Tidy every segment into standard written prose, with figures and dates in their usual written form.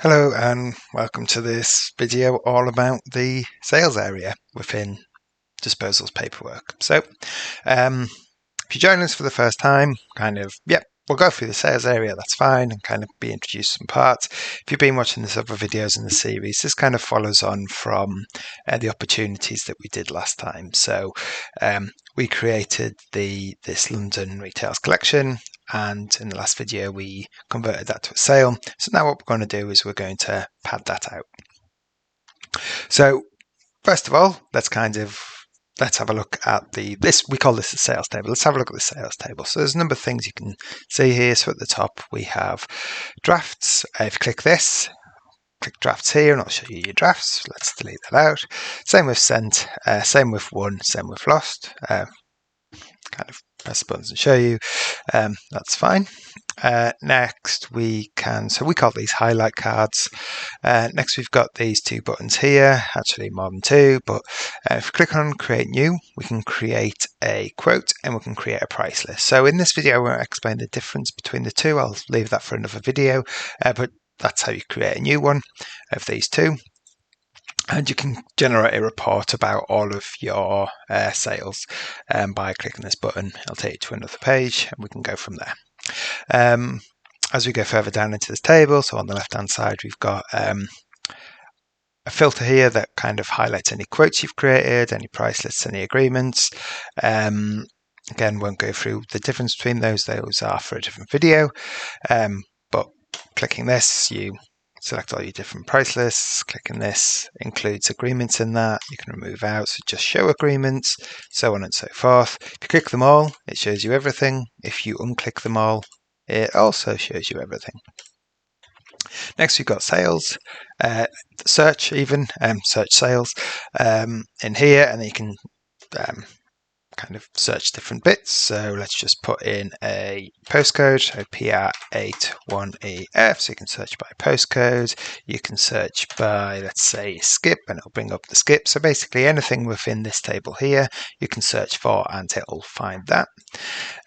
Hello and welcome to this video all about the sales area within disposals paperwork. If you join us for the first time, we'll go through the sales area, that's fine, and kind of be introduced to some parts. If you've been watching the other videos in the series, this kind of follows on from the opportunities that we did last time. We created this London Retails collection, and in the last video we converted that to a sale. So now what we're going to do is we're going to pad that out. So first of all, let's have a look at this. We call this the sales table. Let's have a look at the sales table. So there's a number of things you can see here. So at the top we have drafts. If you click this, click drafts here, and I'll show you your drafts. Let's delete that out. Same with sent, same with won, same with lost. Kind of press the buttons and show you. That's fine. Next we call these highlight cards. Next we've got these two buttons here, actually more than two, but if we click on create new, we can create a quote and we can create a price list. So in this video I won't explain the difference between the two, I'll leave that for another video, but that's how you create a new one of these two. And you can generate a report about all of your sales by clicking this button. It'll take you to another page and we can go from there. As we go further down into this table, so on the left hand side we've got a filter here that kind of highlights any quotes you've created, any price lists, any agreements. Again, won't go through the difference between those are for a different video, but clicking this, you select all your different price lists. Clicking this includes agreements in that. You can remove out, so just show agreements, so on and so forth. If you click them all, it shows you everything. If you unclick them all, it also shows you everything. Next, we've got sales, search even, search sales in here, and then you can kind of search different bits. So let's just put in a postcode, so PR81EF, so you can search by postcode. You can search by, let's say, skip, and it'll bring up the skip. So basically anything within this table here you can search for and it'll find that.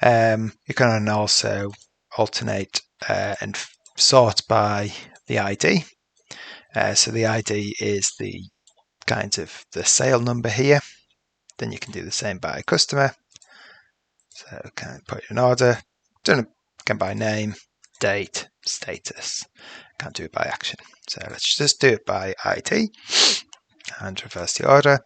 You can also alternate and sort by the ID. So the ID is the kind of the sale number here. Then you can do the same by customer. So can put it in order. Done it again by name, date, status. Can't do it by action. So let's just do it by ID and reverse the order.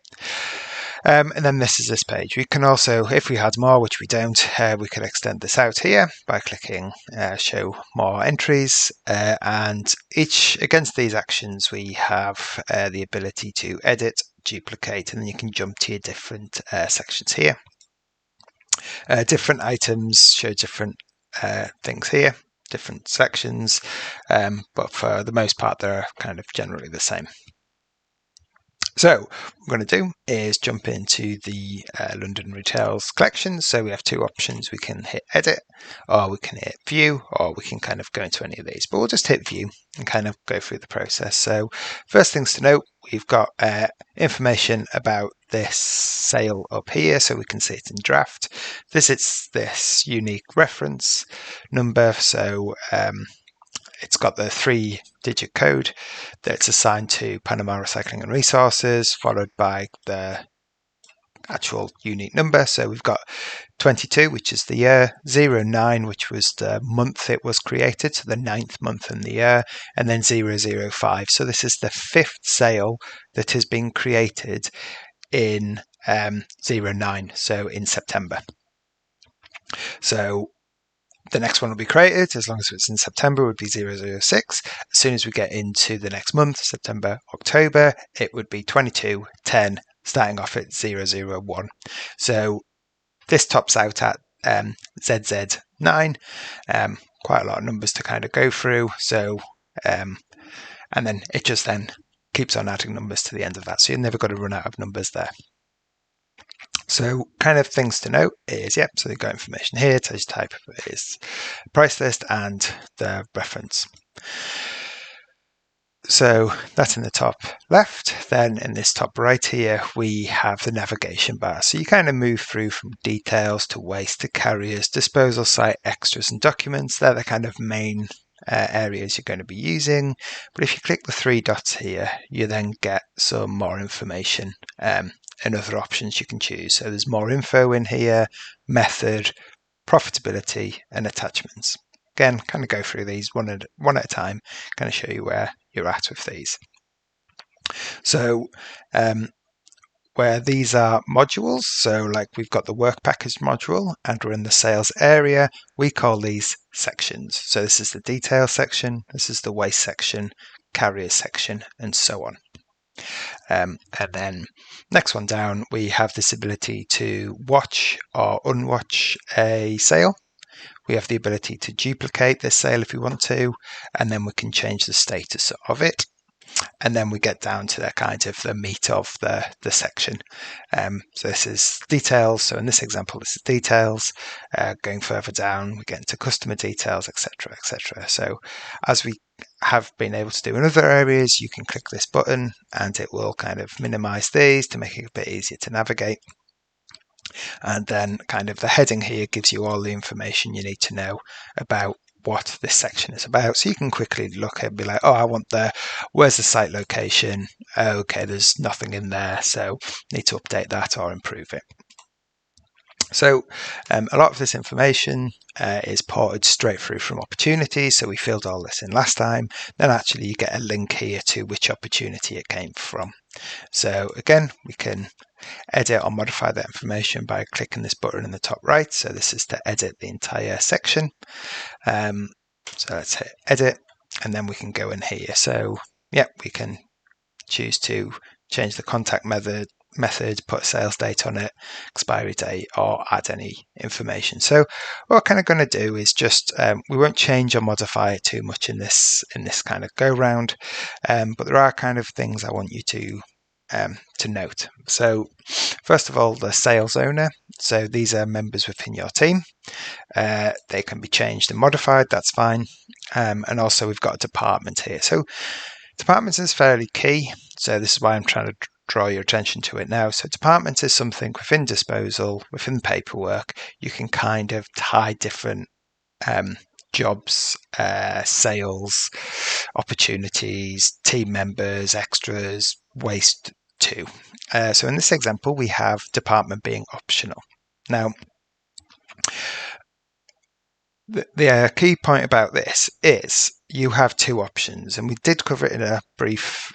And then this is this page. We can also, if we had more, which we don't, we could extend this out here by clicking show more entries. And against these actions, we have the ability to edit, duplicate, and then you can jump to your different sections here. Different items show different things here, different sections, but for the most part they're kind of generally the same. So what we're going to do is jump into the London Retails collection. So we have two options. We can hit edit, or we can hit view, or we can kind of go into any of these, but we'll just hit view and kind of go through the process. So first things to note, we've got information about this sale up here, so we can see it in draft. It's this unique reference number, so it's got the 3-digit code that's assigned to Panama Recycling and Resources, followed by the actual unique number. So we've got 22, which is the year, 09, which was the month it was created, so the 9th month in the year, and then 005. So this is the 5th sale that has been created in 09, so in September. So the next one will be created, as long as it's in September, would be 006. As soon as we get into the next month, September, October, it would be 22, 10, starting off at 001. So this tops out at ZZ9. Quite a lot of numbers to kind of go through. So, and then it just then keeps on adding numbers to the end of that. So you're never going to run out of numbers there. So kind of things to note is, so you've got information here, tells you type is price list and the reference. So that's in the top left. Then in this top right here, we have the navigation bar. So you kind of move through from details to waste to carriers, disposal site, extras and documents. They're the kind of main areas you're going to be using. But if you click the three dots here, you then get some more information and other options you can choose. So there's more info in here, method, profitability and attachments. Again, kind of go through these one at a time, kind of show you where you're at with these. So where these are modules, so like we've got the work package module and we're in the sales area, we call these sections. So this is the detail section, this is the waste section, carrier section, and so on. And then next one down, we have this ability to watch or unwatch a sale. We have the ability to duplicate this sale if we want to, and then we can change the status of it. And then we get down to the meat of the section. So this is details. So in this example, this is details. Going further down, we get into customer details, etc., etc. So as we have been able to do in other areas, you can click this button and it will kind of minimize these to make it a bit easier to navigate. And then kind of the heading here gives you all the information you need to know about what this section is about. So you can quickly look and be like, oh, I want where's the site location? Okay, there's nothing in there, so need to update that or improve it. So a lot of this information is ported straight through from opportunities. So we filled all this in last time. Then actually you get a link here to which opportunity it came from. So again, we can edit or modify that information by clicking this button in the top right. So this is to edit the entire section. So let's hit edit and then we can go in here. So yeah, we can choose to change the contact method, put a sales date on it, expiry date, or add any information. So what we're kind of going to do is just, we won't change or modify it too much in this kind of go round, but there are kind of things I want you to note. So first of all, the sales owner. So these are members within your team. They can be changed and modified, that's fine. And also we've got a department here. So departments is fairly key. So this is why I'm trying to draw your attention to it now. So department is something within disposal, within paperwork, you can kind of tie different jobs, sales, opportunities, team members, extras, waste to. So in this example, we have department being optional. Now, the key point about this is you have two options, and we did cover it in a brief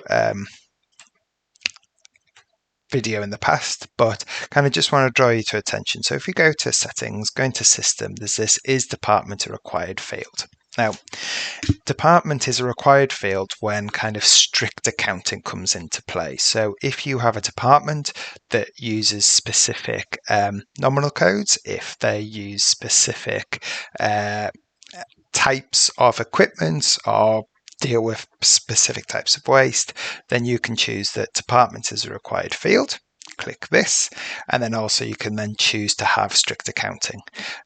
video in the past, but kind of just want to draw you to attention. So if you go to settings, go into system, there's this is department a required field. Now, department is a required field when kind of strict accounting comes into play. So if you have a department that uses specific nominal codes, if they use specific types of equipment or deal with specific types of waste, then you can choose that department is a required field. Click this, and then also you can then choose to have strict accounting.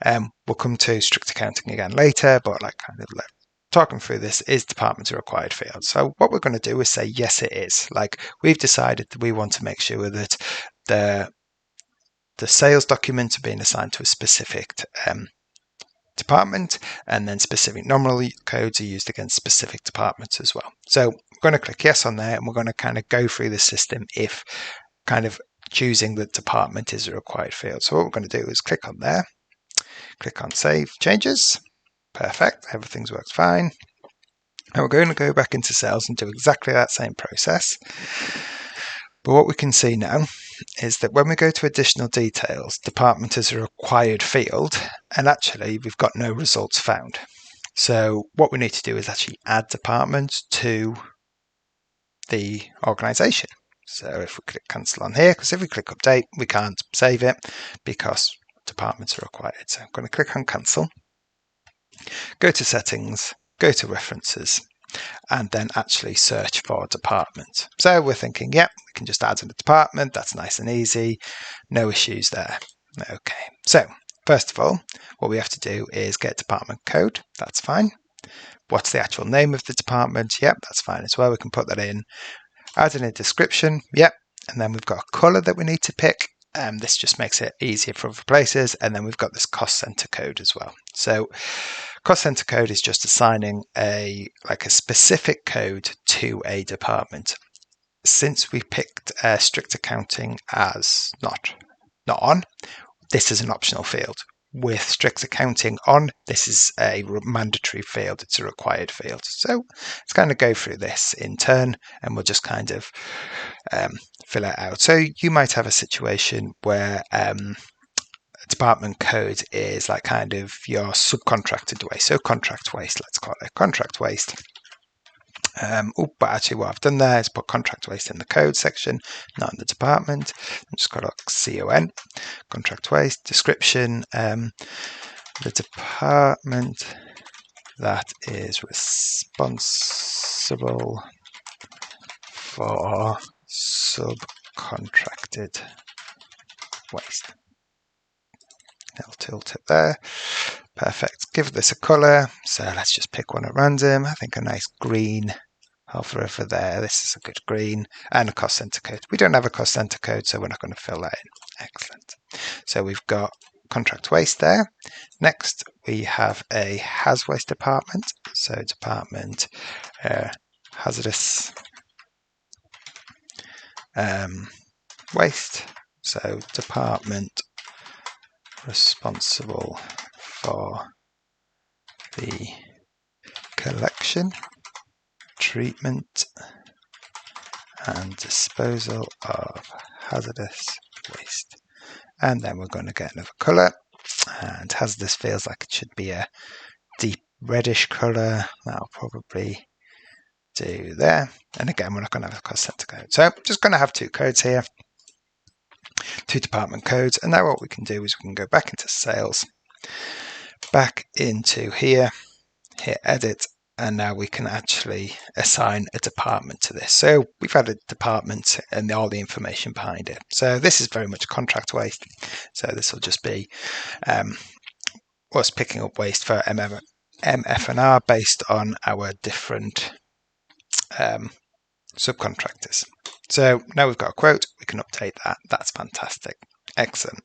We'll come to strict accounting again later, but talking through this, is department a required field? So what we're going to do is say yes, it is. Like we've decided that we want to make sure that the sales documents are being assigned to a specific department, and then specific nominal codes are used against specific departments as well. So we're going to click yes on there, and we're going to kind of go through the system if kind of choosing the department is a required field. So what we're going to do is click on there, click on save changes. Perfect, everything's worked fine. And we're going to go back into sales and do exactly that same process. But what we can see now is that when we go to additional details, department is a required field, and actually we've got no results found. So what we need to do is actually add department to the organization. So if we click cancel on here, because if we click update, we can't save it because departments are required. So I'm going to click on cancel, go to settings, go to references, and then actually search for department. So we're thinking, yep, we can just add in a department. That's nice and easy. No issues there. Okay. So first of all, what we have to do is get department code. That's fine. What's the actual name of the department? Yep, that's fine as well. We can put that in. Add in a description. Yep. And then we've got a color that we need to pick. This just makes it easier for other places. And then we've got this cost center code as well. So cost center code is just assigning a specific code to a department. Since we picked strict accounting as not on, this is an optional field. With strict accounting on, this is a mandatory field. It's a required field. So let's kind of go through this in turn, and we'll just kind of fill it out. So you might have a situation where department code is like kind of your subcontracted waste. So contract waste, let's call it contract waste. But actually what I've done there is put contract waste in the code section, not in the department. I'm just got CON, contract waste, description, the department that is responsible for subcontracted waste. I'll tilt it there. Perfect. Give this a colour. So let's just pick one at random. I think a nice green. Hover over there. This is a good green. And a cost center code. We don't have a cost center code, so we're not going to fill that in. Excellent. So we've got contract waste there. Next, we have a has waste department. So department hazardous waste. So department responsible for the collection, treatment and disposal of hazardous waste. And then we're going to get another colour, and hazardous feels like it should be a deep reddish colour. That'll probably do there. And again, we're not going to have a cost center code. So I'm just going to have two codes here. Two department codes, and now what we can do is we can go back into sales, back into here, hit edit, and now we can actually assign a department to this. So we've had a department and all the information behind it. So this is very much contract waste. So this will just be us picking up waste for MF&R based on our different subcontractors. So now we've got a quote, we can update that. That's fantastic. Excellent.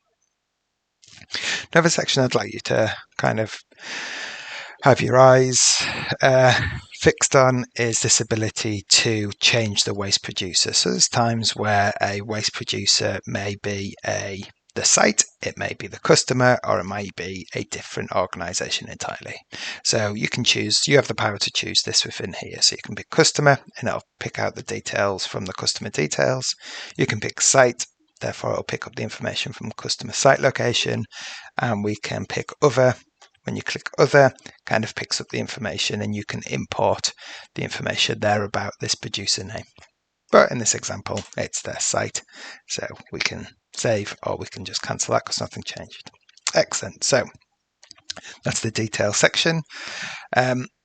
Another section I'd like you to kind of have your eyes fixed on is this ability to change the waste producer. So there's times where a waste producer may be the site, it may be the customer, or it might be a different organization entirely. So you can choose, you have the power to choose this within here. So you can pick customer and it'll pick out the details from the customer details. You can pick site, therefore it'll pick up the information from customer site location, and we can pick other. When you click other, kind of picks up the information and you can import the information there about this producer name. But in this example, it's their site. So we can save or we can just cancel that because nothing changed. Excellent. So that's the detail section.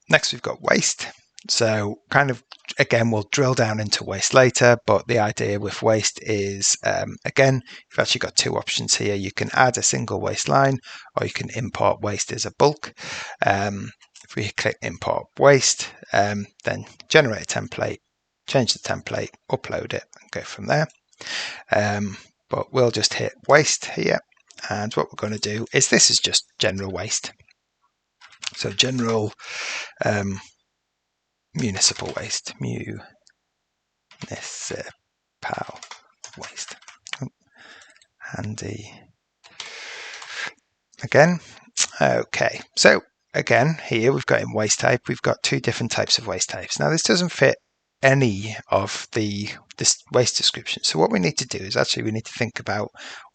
Next, we've got waste. So kind of, again, we'll drill down into waste later, but the idea with waste is, again, you've actually got two options here. You can add a single waste line or you can import waste as a bulk. If we click import waste, then generate a template, change the template, upload it, and go from there. But we'll just hit waste here. And what we're going to do is this is just general waste. So general municipal waste. Municipal waste. Handy. Again. Okay. So again, here we've got in waste type, we've got two different types of waste types. Now this doesn't fit any of this waste description. So what we need to do is actually we need to think about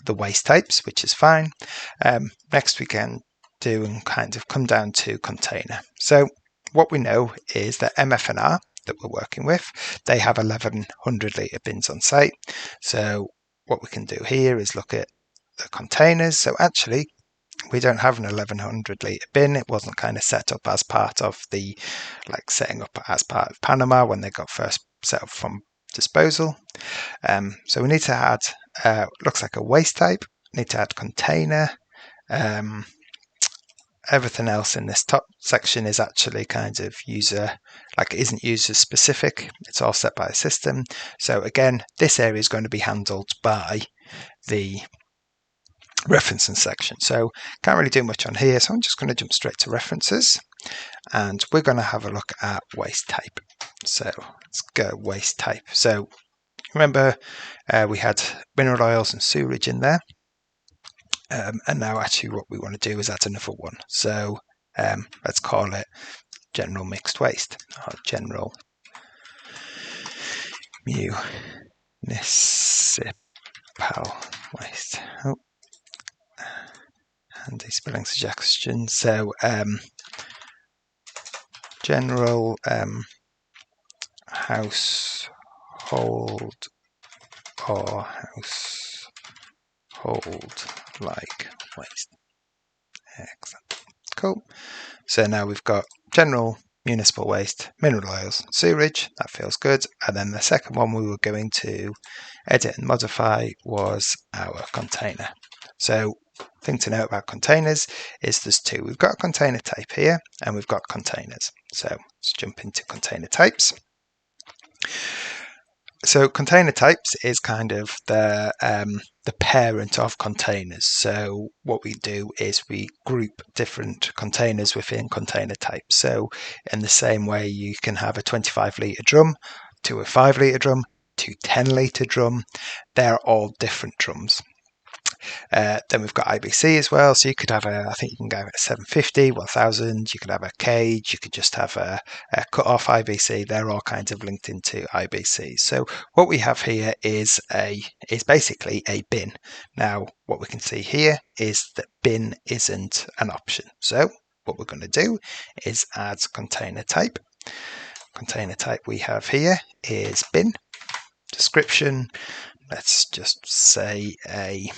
the waste types, which is fine. Next we can do and kind of come down to container. So what we know is that MF&R that we're working with, they have 1100 litre bins on site. So what we can do here is look at the containers. So actually we don't have an 1100 litre bin. It wasn't kind of set up as part of the, like setting up as part of Panama when they got first set up from disposal. So we need to add, looks like a waste type, need to add container. Everything else in this top section is actually kind of user, like it isn't user specific. It's all set by a system. So again, this area is going to be handled by the reference and section. So can't really do much on here, so I'm just going to jump straight to references, and we're going to have a look at waste type. So let's go waste type. So remember we had mineral oils and sewerage in there, and now actually what we want to do is add another one. So let's call it general mixed waste, or general municipal waste. Oh, handy spelling suggestion. So general household or household like waste. Excellent. Cool. So now we've got general municipal waste, mineral oils, sewerage. That feels good. And then the second one we were going to edit and modify was our container. So thing to note about containers is there's two. We've got a container type here, and we've got containers. So let's jump into container types. So container types is kind of the parent of containers. So what we do is we group different containers within container types. So in the same way you can have a 25-litre drum to a 5-litre drum to 10-litre drum. They're all different drums. Then we've got IBC as well. So you could have I think you can go at 750, 1000. You could have a cage. You could just have a cut-off IBC. They're all kinds of linked into IBC. So what we have here is basically a bin. Now, what we can see here is that bin isn't an option. So what we're going to do is add container type. Container type we have here is bin. Description. Let's just say a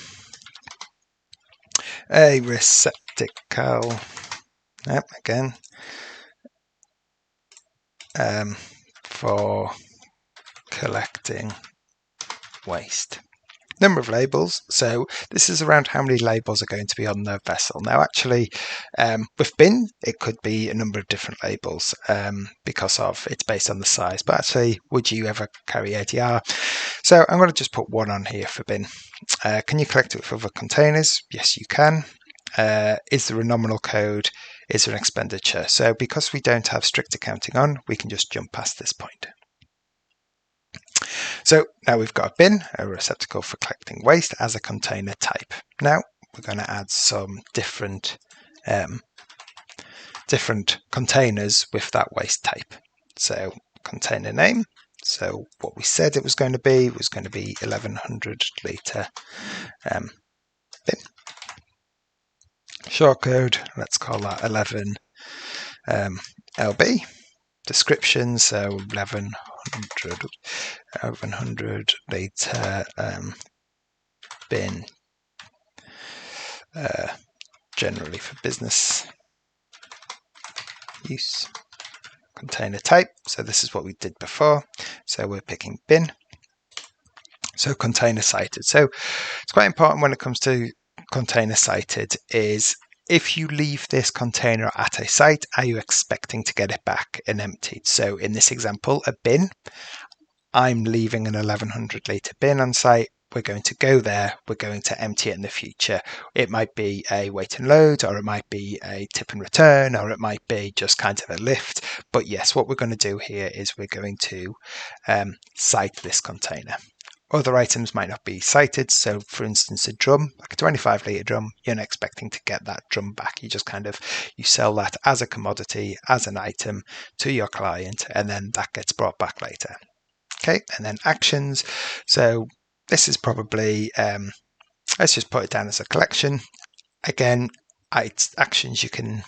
receptacle, again, for collecting waste. Number of labels. So this is around how many labels are going to be on the vessel. Now, actually, with bin, it could be a number of different labels because of it's based on the size. But actually, would you ever carry ADR? So I'm going to just put one on here for bin. Can you collect it with other containers? Yes, you can. Is there a nominal code? Is there an expenditure? So because we don't have strict accounting on, we can just jump past this point. So now we've got a bin, a receptacle for collecting waste as a container type. Now we're going to add some different containers with that waste type. So container name. So what we said it was going to be 1100 litre bin. Short code, let's call that 11 LB. Description, so 1100 litre bin, generally for business use. Container type, so this is what we did before, so we're picking bin. So container cited. So it's quite important when it comes to container cited is if you leave this container at a site, are you expecting to get it back and emptied? So in this example, a bin, I'm leaving an 1100 litre bin on site. We're going to go there. We're going to empty it in the future. It might be a weight and load, or it might be a tip and return, or it might be just kind of a lift. But yes, what we're going to do here is we're going to cite this container. Other items might not be cited. So for instance, a drum, like a 25 litre drum, you're not expecting to get that drum back. You just you sell that as a commodity, as an item to your client, and then that gets brought back later. Okay, and then actions. So this is probably, let's just put it down as a collection. Again, actions, you can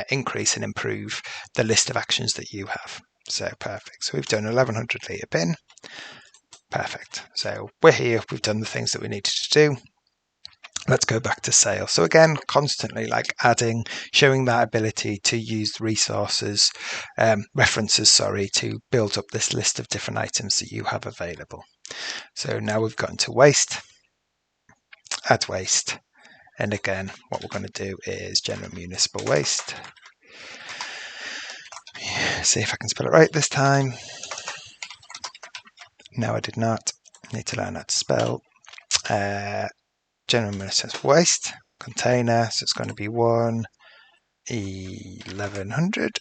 increase and improve the list of actions that you have. So perfect. So we've done 1100 litre bin. Perfect. So we're here. We've done the things that we needed to do. Let's go back to sales. So again, constantly adding, showing that ability to use resources, references, to build up this list of different items that you have available. So now we've gotten to waste, add waste. And again, what we're going to do is general municipal waste. See if I can spell it right this time. No, I did not. Need to learn how to spell. general minutes waste container, so it's going to be 1100.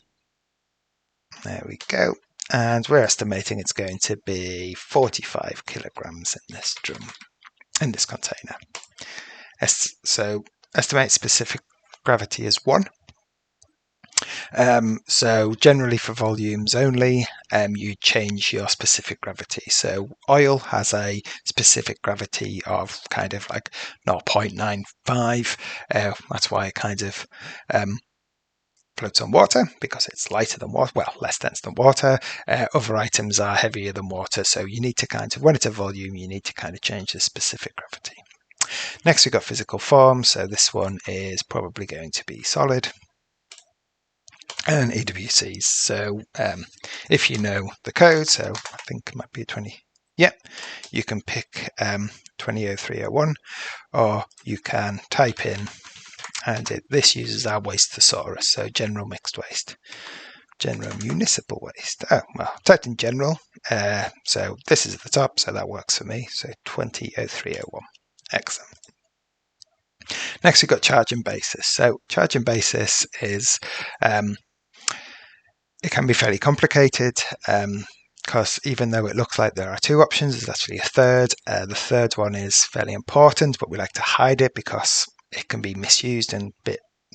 There we go. And we're estimating it's going to be 45 kilograms in this drum, in this container. So estimate specific gravity is 1. So generally for volumes only, you change your specific gravity. So oil has a specific gravity of kind of like 0.95. That's why it kind of floats on water, because it's lighter than water, well, less dense than water. Other items are heavier than water, so you need to kind of, when it's a volume, you need to kind of change the specific gravity. Next, we've got physical form, so this one is probably going to be solid. And EWCs, so if you know the code, so I think it might be a 20, yep, you can pick 200301, or you can type in, and this uses our waste thesaurus, so general mixed waste, general municipal waste. Oh, well, typed in general, so this is at the top, so that works for me, so 200301, excellent. Next, we've got charging basis. So charging basis is, it can be fairly complicated, because even though it looks like there are 2 options, there's actually a third. The third one is fairly important, but we like to hide it because it can be misused and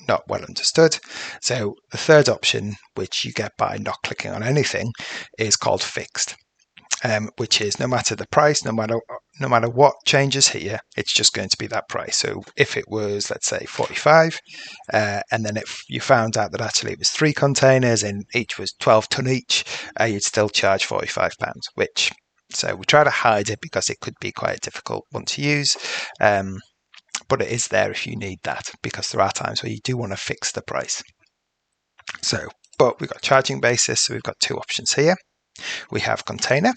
not well understood. So the third option, which you get by not clicking on anything, is called fixed, which is no matter the price, no matter what changes here, it's just going to be that price. So if it was, let's say, 45, and then if you found out that actually it was 3 containers and each was 12 tonne each, you'd still charge £45, which, so we try to hide it because it could be quite a difficult one to use. But it is there if you need that, because there are times where you do want to fix the price. So, but we've got charging basis, so we've got 2 options here. We have container.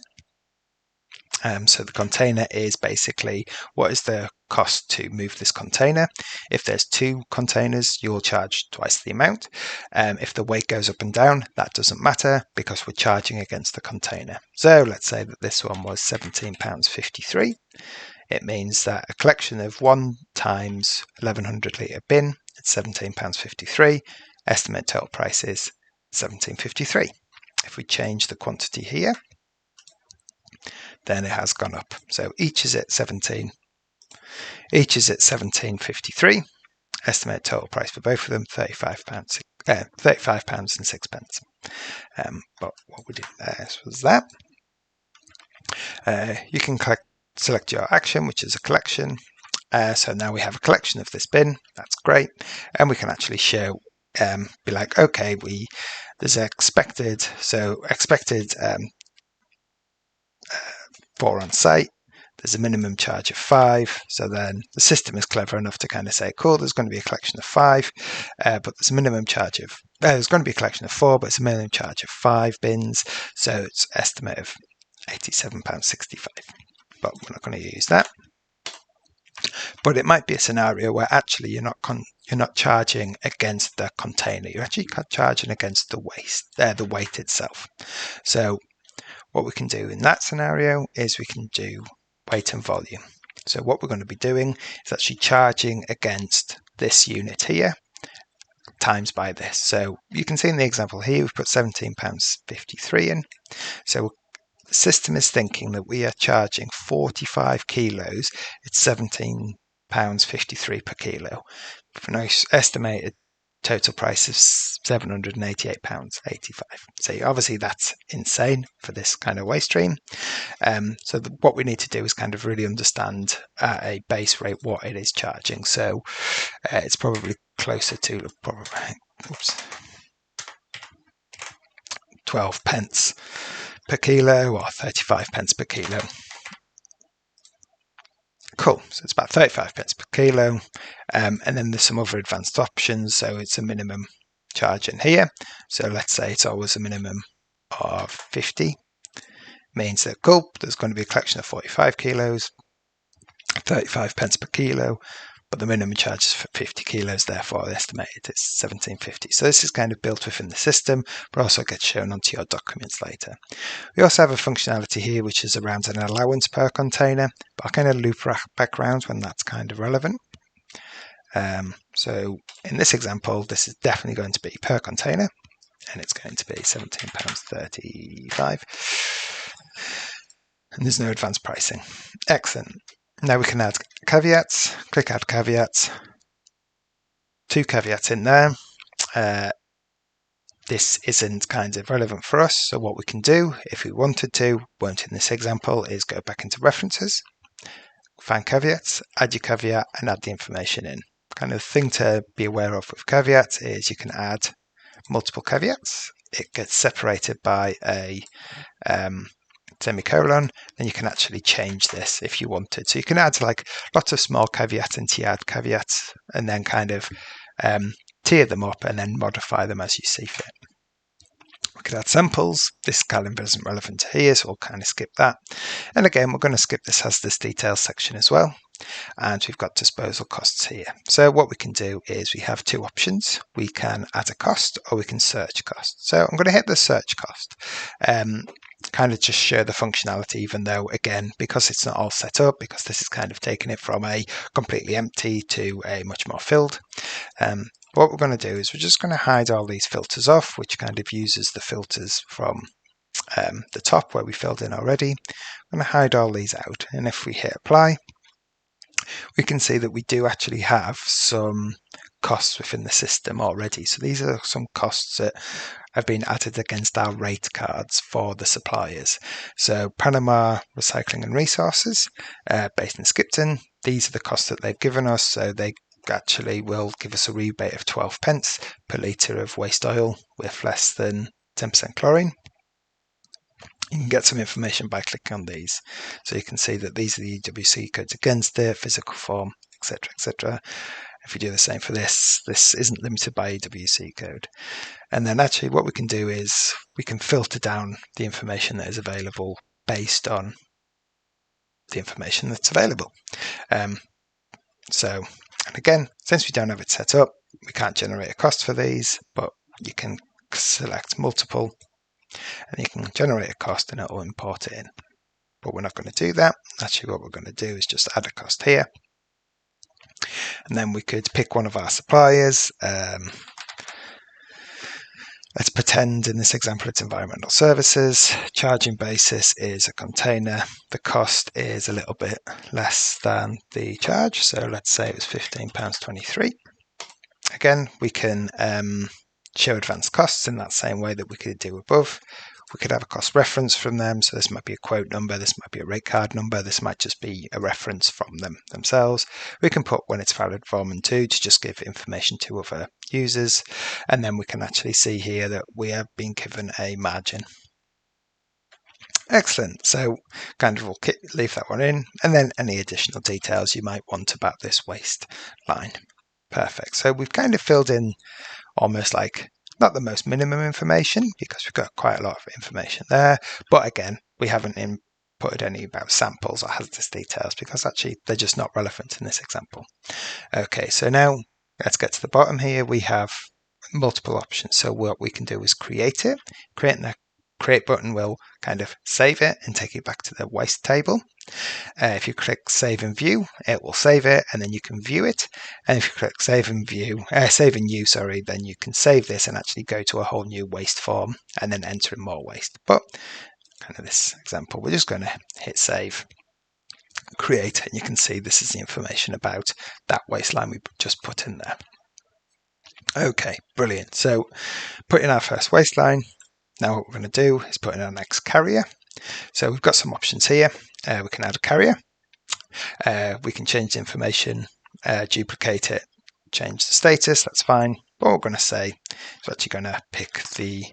So the container is basically what is the cost to move this container. If there's 2 containers, you'll charge twice the amount. If the weight goes up and down, that doesn't matter because we're charging against the container. So let's say that this one was £17.53. It means that a collection of 1 times 1100 litre bin, it's £17.53. Estimate total price is £17.53. If we change the quantity here, then it has gone up. So each is at 17. Each is at £17.53. Estimate total price for both of them £35.06. But what we did there was that. You can select your action, which is a collection. So now we have a collection of this bin. That's great, and we can actually show. Be like, okay, there's expected 4 on site. There's a minimum charge of 5. So then the system is clever enough to kind of say, cool, there's going to be a collection of 5, but there's a minimum charge of, there's going to be a collection of 4, but it's a minimum charge of 5 bins. So it's an estimate of £87.65. But we're not going to use that. But it might be a scenario where actually you're not charging against the container. You're actually charging against the weight itself. So what we can do in that scenario is we can do weight and volume. So what we're going to be doing is actually charging against this unit here times by this. So you can see in the example here, we've put £17.53 in. So the system is thinking that we are charging 45 kilos. It's £17.53 per kilo. For an estimated total price of £788.85. So obviously that's insane for this kind of waste stream. So what we need to do is kind of really understand at a base rate what it is charging. So it's probably closer to 12 pence per kilo or 35 pence per kilo. Cool, so it's about 35 pence per kilo, and then there's some other advanced options. So it's a minimum charge in here. So let's say it's always a minimum of 50. Means that cool, there's going to be a collection of 45 kilos, 35 pence per kilo, but the minimum charge is for 50 kilos, therefore I estimate it is 1750. So this is kind of built within the system, but also gets shown onto your documents later. We also have a functionality here which is around an allowance per container, but I'll kind of loop back around when that's kind of relevant. So in this example, this is definitely going to be per container, and it's going to be £17.35. And there's no advanced pricing. Excellent. Now we can add caveats. Click add caveats. 2 caveats in there. This isn't kind of relevant for us, so what we can do, if we wanted to, won't in this example, is go back into references, find caveats, add your caveat, and add the information in. Kind of thing to be aware of with caveats is you can add multiple caveats. It gets separated by a semicolon, then you can actually change this if you wanted. So you can add like lots of small caveats into add caveats, and then kind of tier them up and then modify them as you see fit. We could add samples. This calendar isn't relevant to here, so we'll kind of skip that. And again, we're going to skip this as this details section as well. And we've got disposal costs here. So what we can do is we have 2 options. We can add a cost or we can search cost. So I'm going to hit the search cost. Kind of just show the functionality, even though, again, because it's not all set up, because this is kind of taking it from a completely empty to a much more filled. What we're going to do is we're just going to hide all these filters off, which kind of uses the filters from the top where we filled in already. I'm going to hide all these out, and if we hit apply, we can see that we do actually have some costs within the system already. So these are some costs that have been added against our rate cards for the suppliers. So Panama Recycling and Resources, based in Skipton, these are the costs that they've given us. So they actually will give us a rebate of 12 pence per litre of waste oil with less than 10% chlorine. You can get some information by clicking on these. So you can see that these are the EWC codes against it, physical form, etc., etc. If we do the same for this, this isn't limited by EWC code. And then actually what we can do is we can filter down the information that is available based on the information that's available. And again, since we don't have it set up, we can't generate a cost for these, but you can select multiple and you can generate a cost and it will import it in. But we're not going to do that. Actually, what we're going to do is just add a cost here. And then we could pick one of our suppliers. Let's pretend in this example it's environmental services. Charging basis is a container. The cost is a little bit less than the charge. So let's say it was £15.23. Again, we can show advanced costs in that same way that we could do above. We could have a cost reference from them. So this might be a quote number, this might be a rate card number, this might just be a reference from them themselves. We can put when it's valid from and to just give information to other users. And then we can actually see here that we have been given a margin. Excellent. So kind of we'll leave that one in, and then any additional details you might want about this waste line. Perfect. So we've kind of filled in almost like not the most minimum information because we've got quite a lot of information there. But again, we haven't inputted any about samples or hazardous details because actually they're just not relevant in this example. Okay, so now let's get to the bottom here. We have multiple options. So what we can do is create it. Create button will kind of save it and take it back to the waste table. If you click save and view, it will save it and then you can view it. And if you click save and new, then you can save this and actually go to a whole new waste form and then enter in more waste. But kind of this example, we're just going to hit save, create, and you can see this is the information about that waste line we just put in there. Okay, brilliant. So put in our first waste line. Now what we're going to do is put in our next carrier. So we've got some options here. We can add a carrier. We can change the information, duplicate it, change the status, that's fine. But what we're going to say is we're actually going to pick the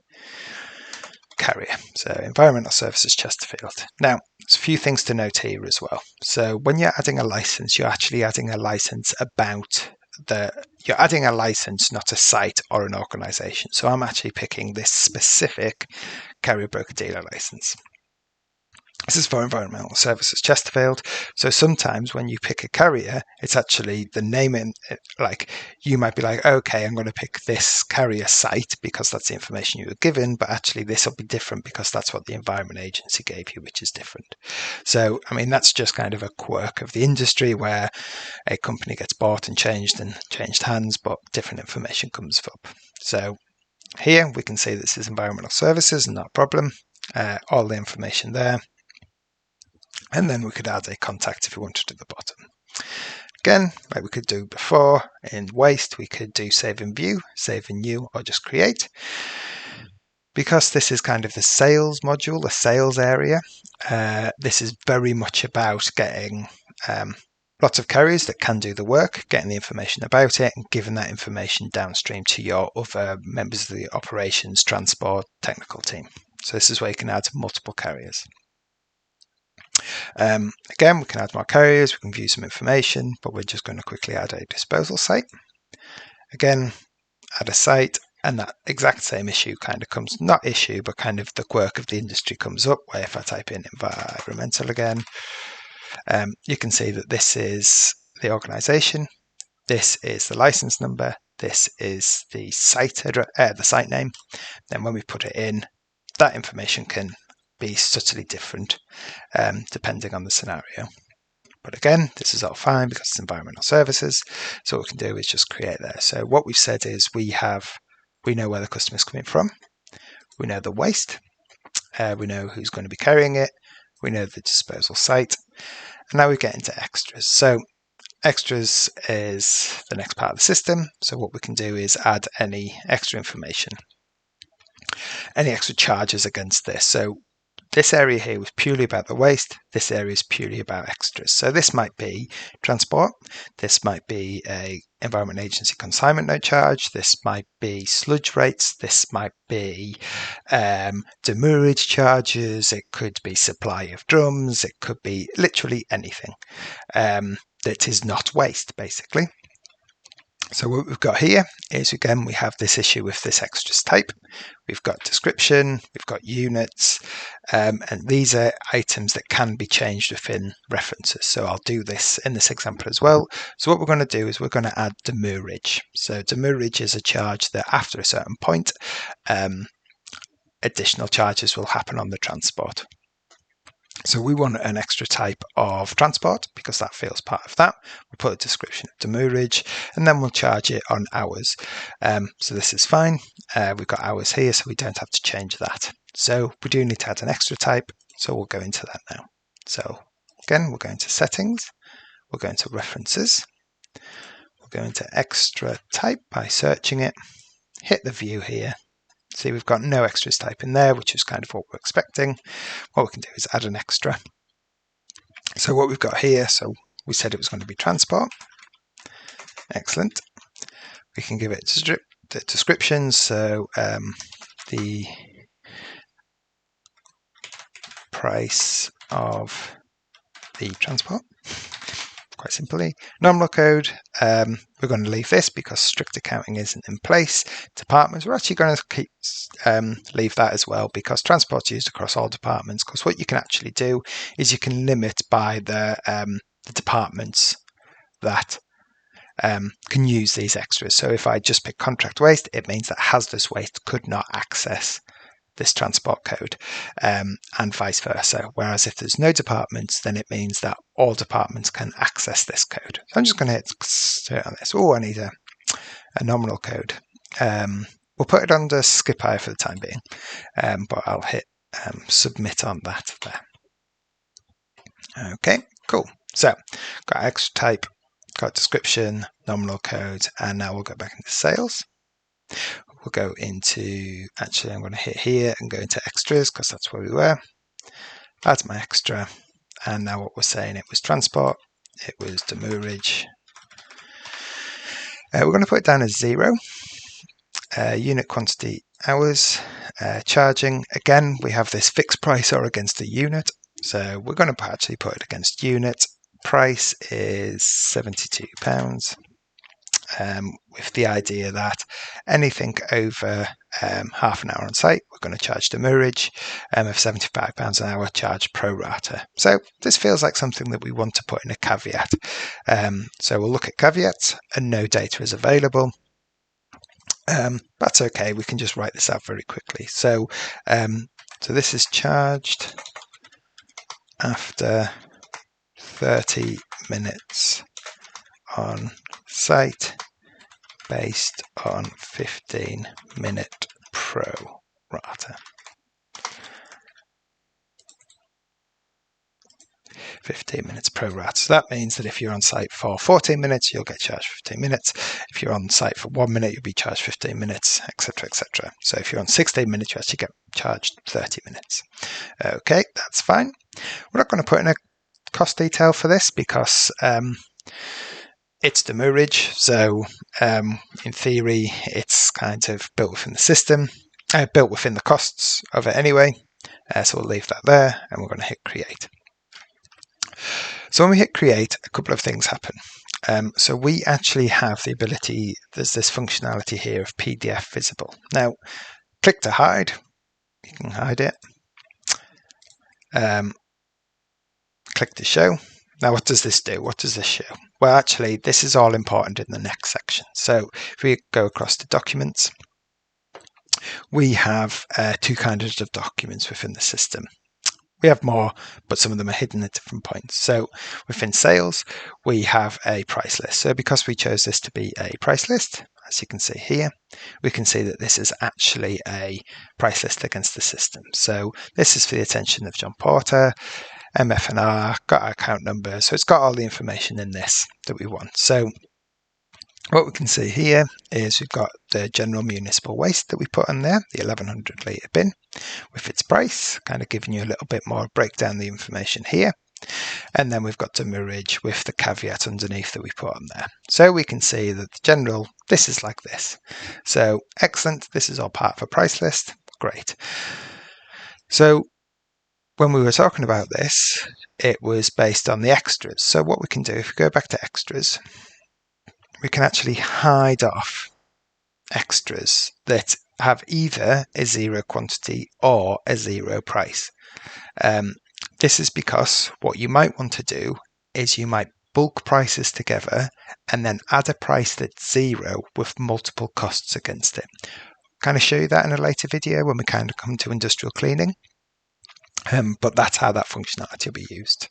carrier. So Environmental Services Chesterfield. Now, there's a few things to note here as well. So when you're adding a license, you're actually adding a license about you're adding a license, not a site or an organization. So I'm actually picking this specific carrier broker dealer license. This is for environmental services Chesterfield. So sometimes when you pick a carrier, it's actually the name in it. Like you might be like, okay, I'm going to pick this carrier site because that's the information you were given, but actually this will be different because that's what the Environment Agency gave you, which is different. So, I mean, that's just kind of a quirk of the industry where a company gets bought and changed hands, but different information comes up. So here we can see this is environmental services, not a problem. All the information there. And then we could add a contact if we wanted at the bottom. Again, like we could do before, in waste, we could do save in view, save in new, or just create. Because this is kind of the sales module, the sales area, this is very much about getting lots of carriers that can do the work, getting the information about it, and giving that information downstream to your other members of the operations, transport, technical team. So this is where you can add multiple carriers. Again, we can add more carriers, we can view some information, but we're just going to quickly add a disposal site. Again, add a site, and that exact same issue kind of comes, not issue, but kind of the quirk of the industry comes up, where if I type in environmental again, you can see that this is the organization, this is the license number, this is the site the site name. Then when we put it in, that information can be subtly different depending on the scenario. But again, this is all fine because it's environmental services. So what we can do is just create there. So what we've said is we know where the customer's coming from. We know the waste. We know who's going to be carrying it. We know the disposal site. And now we get into extras. So extras is the next part of the system. So what we can do is add any extra information, any extra charges against this. So this area here was purely about the waste. This area is purely about extras. So this might be transport. This might be a Environment Agency consignment note charge. This might be sludge rates. This might be demurrage charges. It could be supply of drums. It could be literally anything that is not waste, basically. So what we've got here is, again, we have this issue with this extras type. We've got description, we've got units, and these are items that can be changed within references. So I'll do this in this example as well. So what we're going to do is we're going to add demurrage. So demurrage is a charge that after a certain point, additional charges will happen on the transport. So we want an extra type of transport because that feels part of that. We'll put a description of demurrage and then we'll charge it on hours. So this is fine. We've got hours here, so we don't have to change that. So we do need to add an extra type. So we'll go into that now. So again, we'll go into settings. We'll go into references. We'll go into extra type by searching it. Hit the view here. See, we've got no extras type in there, which is kind of what we're expecting. What we can do is add an extra. So what we've got here, so we said it was going to be transport. Excellent. We can give it the description. So the price of the transport. Quite simply, nominal code, we're going to leave this because strict accounting isn't in place. Departments, we're actually going to leave that as well because transport's used across all departments. Because what you can actually do is you can limit by the departments that can use these extras. So if I just pick contract waste, it means that hazardous waste could not access this transport code, and vice versa. Whereas if there's no departments, then it means that all departments can access this code. So I'm just going to hit on this. Oh, I need a nominal code. We'll put it under skip hire for the time being, but I'll hit submit on that there. Okay, cool. So got extra type, got description, nominal code, and now we'll go back into sales. We'll go into, actually I'm going to hit here and go into extras because that's where we were. Add my extra, and now what we're saying, it was transport, it was demurrage. We're going to put it down as 0. Unit quantity hours. Charging, again, we have this fixed price or against a unit. So we're going to actually put it against unit. Price is £72. With the idea that anything over half an hour on site, we're going to charge demurrage of £75 an hour, charge pro rata. So this feels like something that we want to put in a caveat. So we'll look at caveats, and no data is available. That's okay, we can just write this out very quickly. So this is charged after 30 minutes on site based on 15-minute pro rata. 15 minutes pro rata. So that means that if you're on site for 14 minutes, you'll get charged 15 minutes. If you're on site for 1 minute, you'll be charged 15 minutes, etc., etc. So if you're on 16 minutes, you actually get charged 30 minutes. Okay, that's fine. We're not going to put in a cost detail for this because it's demurrage. So in theory, it's kind of built within the system, built within the costs of it anyway. So we'll leave that there, and we're going to hit create. So when we hit create, a couple of things happen. So we actually have the ability, there's this functionality here of PDF visible. Now, click to hide. You can hide it. Click to show. Now, what does this do? What does this show? Well, actually, this is all important in the next section. So if we go across to documents, we have two kinds of documents within the system. We have more, but some of them are hidden at different points. So within sales, we have a price list. So because we chose this to be a price list, as you can see here, we can see that this is actually a price list against the system. So this is for the attention of John Porter, MF&R, got our account number. So it's got all the information in this that we want. So what we can see here is we've got the general municipal waste that we put in there, the 1100 litre bin, with its price, kind of giving you a little bit more breakdown the information here. And then we've got demurrage with the caveat underneath that we put on there. So we can see that the general, this is like this. So excellent, this is all part of a price list, great. So when we were talking about this, it was based on the extras. So what we can do, if we go back to extras, we can actually hide off extras that have either a zero quantity or a zero price. This is because what you might want to do is you might bulk prices together and then add a price that's zero with multiple costs against it. Kind of show you that in a later video when we kind of come to industrial cleaning. But that's how that functionality will be used.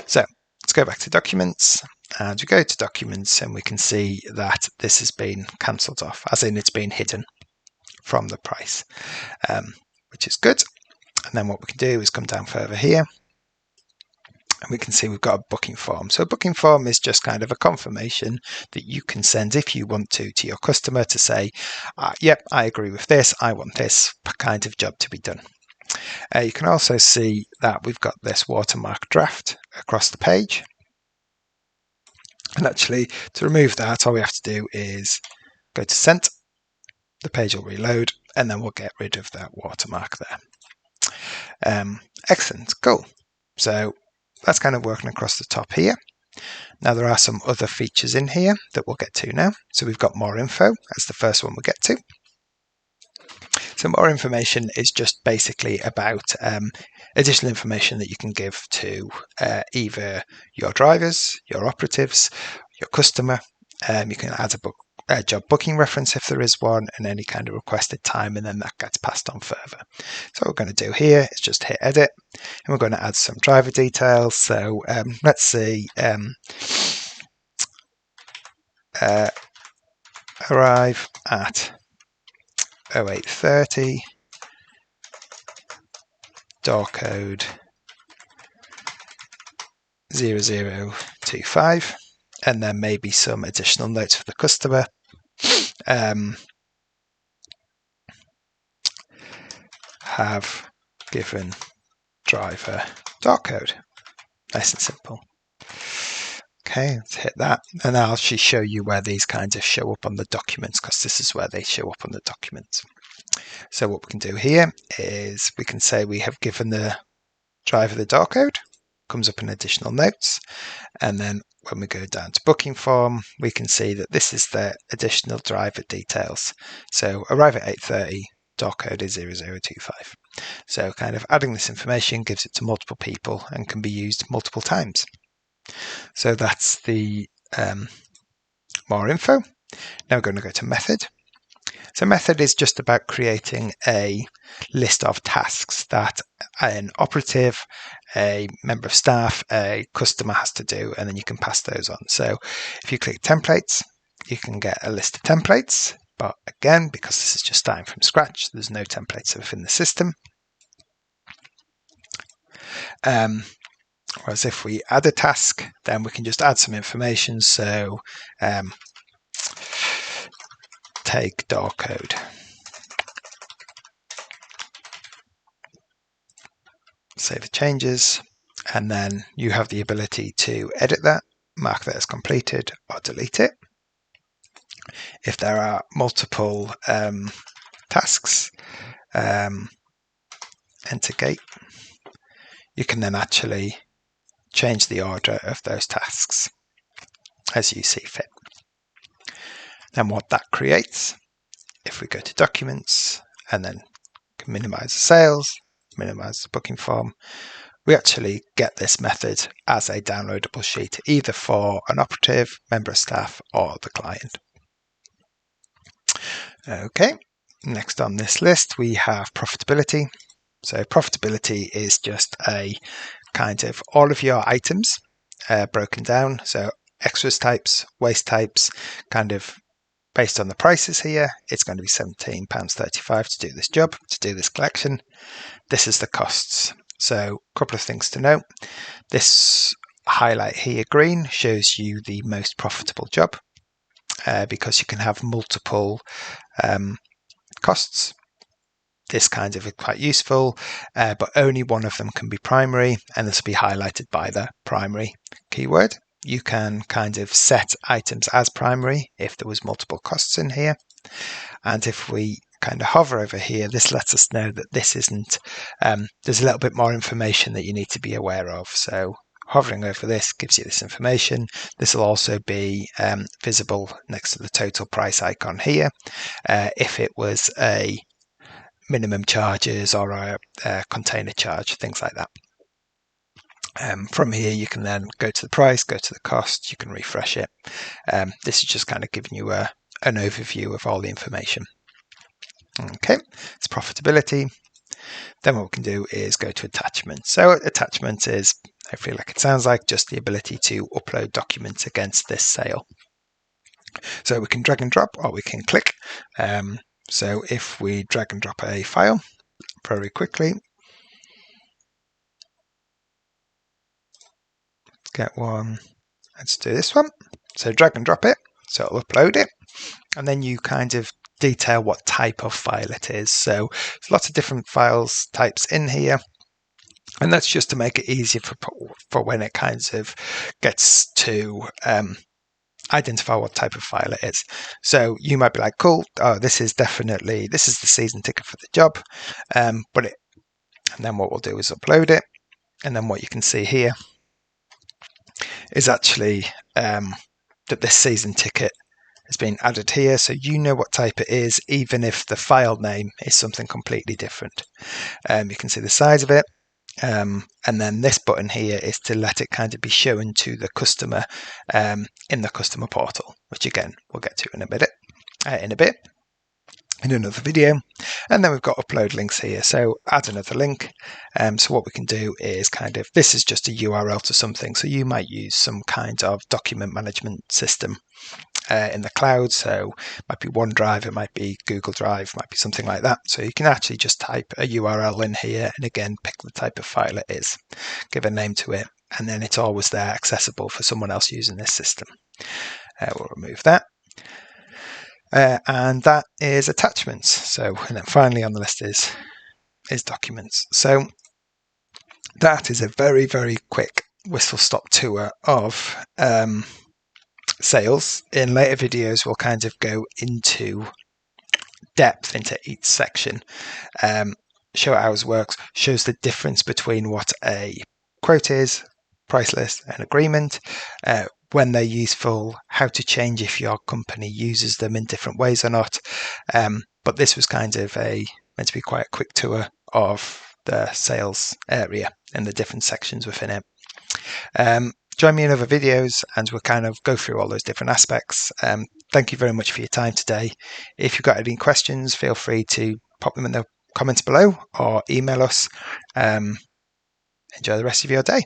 So let's go back to documents, and we go to documents and we can see that this has been cancelled off, as in it's been hidden from the price, which is good. And then what we can do is come down further here and we can see we've got a booking form. So a booking form is just kind of a confirmation that you can send if you want to your customer to say, yep, I agree with this, I want this kind of job to be done. You can also see that we've got this watermark draft across the page. And actually, to remove that, all we have to do is go to sent. The page will reload, and then we'll get rid of that watermark there. Excellent, cool. So that's kind of working across the top here. Now there are some other features in here that we'll get to now. So we've got more info as the first one we'll get to. So more information is just basically about additional information that you can give to either your drivers, your operatives, your customer. You can add a job booking reference if there is one, and any kind of requested time, and then that gets passed on further. So what we're going to do here is just hit edit, and we're going to add some driver details. So let's see, arrive at 08:30, door code 0025, and then maybe some additional notes for the customer. Have given driver door code. Nice and simple. Okay, let's hit that, and I'll actually show you where these kinds of show up on the documents, because this is where they show up on the documents. So what we can do here is we can say we have given the driver the door code, comes up in additional notes, and then when we go down to booking form, we can see that this is the additional driver details. So arrive at 8:30, door code is 0025. So kind of adding this information gives it to multiple people and can be used multiple times. So that's the more info. Now we're going to go to method. So method is just about creating a list of tasks that an operative, a member of staff, a customer has to do, and then you can pass those on. So if you click templates, you can get a list of templates. But again, because this is just starting from scratch, there's no templates within the system. Whereas if we add a task, then we can just add some information. So take door code. Save the changes, and then you have the ability to edit that, mark that as completed, or delete it. If there are multiple tasks, enter gate, you can then actually change the order of those tasks as you see fit. Then what that creates, if we go to documents and then minimize the sales, minimize the booking form, we actually get this method as a downloadable sheet, either for an operative, member of staff, or the client. Okay, next on this list we have profitability. So profitability is just a kind of all of your items broken down. So extras types, waste types, kind of based on the prices here, it's going to be £17.35 to do this job, to do this collection. This is the costs. So a couple of things to note. This highlight here, green, shows you the most profitable job because you can have multiple costs. This kind of is quite useful, but only one of them can be primary, and this will be highlighted by the primary keyword. You can kind of set items as primary if there was multiple costs in here. And if we kind of hover over here, this lets us know that this isn't, there's a little bit more information that you need to be aware of. So hovering over this gives you this information. This will also be visible next to the total price icon here. If it was a minimum charges or a container charge, things like that. From here, you can then go to the price, go to the cost, you can refresh it. This is just kind of giving you an overview of all the information. Okay, it's profitability. Then what we can do is go to attachments. So attachment is, hopefully like it sounds like, just the ability to upload documents against this sale. So we can drag and drop, or we can click. So if we drag and drop a file very quickly, get one, let's do this one. So drag and drop it, so it'll upload it, and then you kind of detail what type of file it is. So there's lots of different files types in here, and that's just to make it easier for when it kind of gets to identify what type of file it is. So you might be like, cool, oh, this is the season ticket for the job, and then what we'll do is upload it, and then what you can see here is actually that this season ticket has been added here, so you know what type it is, even if the file name is something completely different. You can see the size of it, and then this button here is to let it kind of be shown to the customer in the customer portal, which again we'll get to in a bit. In another video. And then we've got upload links here, so add another link. So what we can do is this is just a URL to something, so you might use some kind of document management system in the cloud, so it might be OneDrive, it might be Google Drive, it might be something like that. So you can actually just type a URL in here, and again pick the type of file it is, give a name to it, and then it's always there accessible for someone else using this system. We'll remove that. And that is attachments. So, and then finally on the list is documents. So that is a very, very quick whistle-stop tour of sales. In later videos, we'll kind of go into depth into each section, show how it works, shows the difference between what a quote is, price list, and agreement, when they're useful, how to change if your company uses them in different ways or not. But this was kind of meant to be quite a quick tour of the sales area and the different sections within it. Join me in other videos and we'll kind of go through all those different aspects. Thank you very much for your time today. If you've got any questions, feel free to pop them in the comments below or email us. Enjoy the rest of your day.